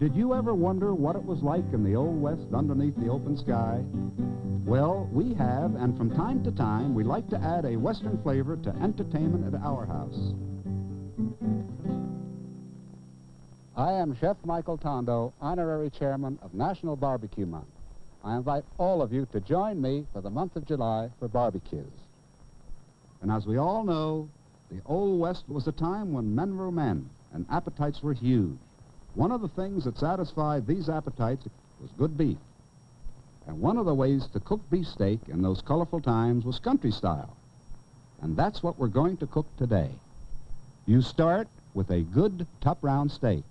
Did you ever wonder what it was like in the Old West underneath the open sky? Well, we have, and from time to time, we like to add a Western flavor to entertainment at our house. I am Chef Michael Tondo, Honorary Chairman of National Barbeque Month. I invite all of you to join me for the month of July for barbecues. And as we all know, the Old West was a time when men were men and appetites were huge. One of the things that satisfied these appetites was good beef. And one of the ways to cook beefsteak in those colorful times was country style. And that's what we're going to cook today. You start with a good top-round steak,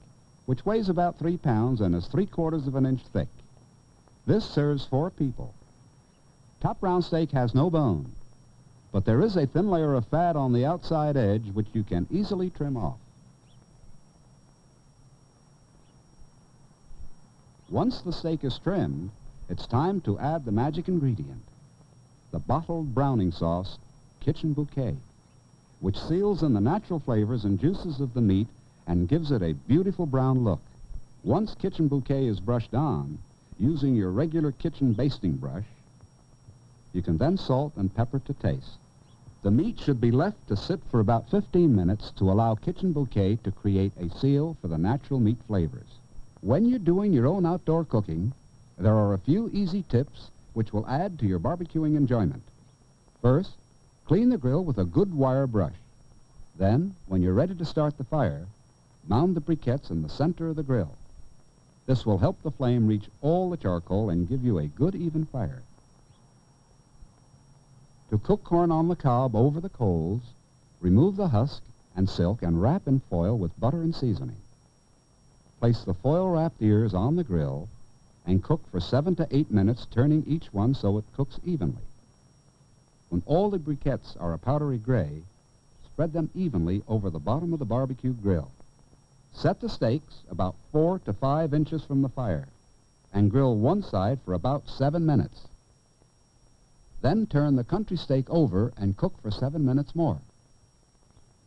which weighs about 3 pounds and is 3/4 of an inch thick. This serves 4 people. Top-round steak has no bone, but there is a thin layer of fat on the outside edge which you can easily trim off. Once the steak is trimmed, it's time to add the magic ingredient, the bottled browning sauce, Kitchen Bouquet, which seals in the natural flavors and juices of the meat and gives it a beautiful brown look. Once Kitchen Bouquet is brushed on, using your regular kitchen basting brush, you can then salt and pepper to taste. The meat should be left to sit for about 15 minutes to allow Kitchen Bouquet to create a seal for the natural meat flavors. When you're doing your own outdoor cooking, there are a few easy tips which will add to your barbecuing enjoyment. First, clean the grill with a good wire brush. Then, when you're ready to start the fire, mound the briquettes in the center of the grill. This will help the flame reach all the charcoal and give you a good even fire. To cook corn on the cob over the coals, remove the husk and silk and wrap in foil with butter and seasoning. Place the foil-wrapped ears on the grill and cook for 7 to 8 minutes, turning each one so it cooks evenly. When all the briquettes are a powdery gray, spread them evenly over the bottom of the barbecue grill. Set the steaks about 4 to 5 inches from the fire and grill one side for about 7 minutes. Then turn the country steak over and cook for 7 minutes more.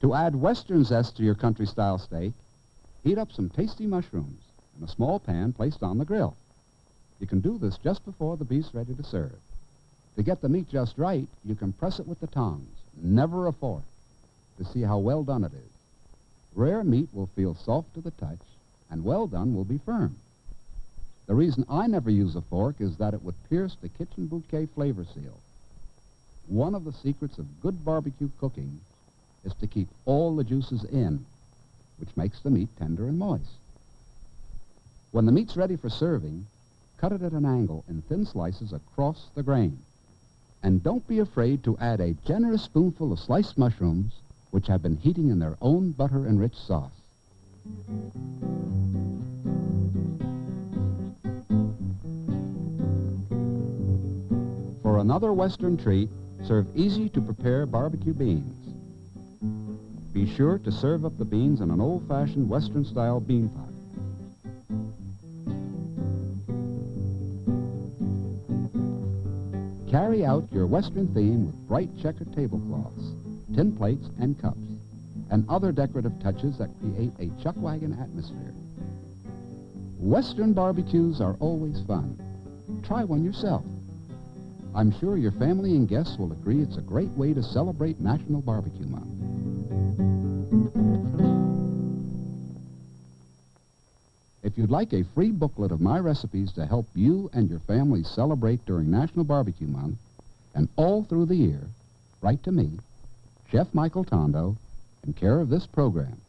To add Western zest to your country-style steak, heat up some tasty mushrooms in a small pan placed on the grill. You can do this just before the beef's ready to serve. To get the meat just right, you can press it with the tongs, never a fork, to see how well done it is. Rare meat will feel soft to the touch, and well done will be firm. The reason I never use a fork is that it would pierce the Kitchen Bouquet flavor seal. One of the secrets of good barbecue cooking is to keep all the juices in, which makes the meat tender and moist. When the meat's ready for serving, cut it at an angle in thin slices across the grain. And don't be afraid to add a generous spoonful of sliced mushrooms, which have been heating in their own butter-enriched sauce. For another Western treat, serve easy-to-prepare barbecue beans. Be sure to serve up the beans in an old-fashioned Western-style bean pot. Carry out your Western theme with bright checkered tablecloths, tin plates and cups, and other decorative touches that create a chuckwagon atmosphere. Western barbecues are always fun. Try one yourself. I'm sure your family and guests will agree it's a great way to celebrate National Barbeque Month. If you'd like a free booklet of my recipes to help you and your family celebrate during National Barbeque Month and all through the year, write to me, Chef Michael Tondo, in care of this program.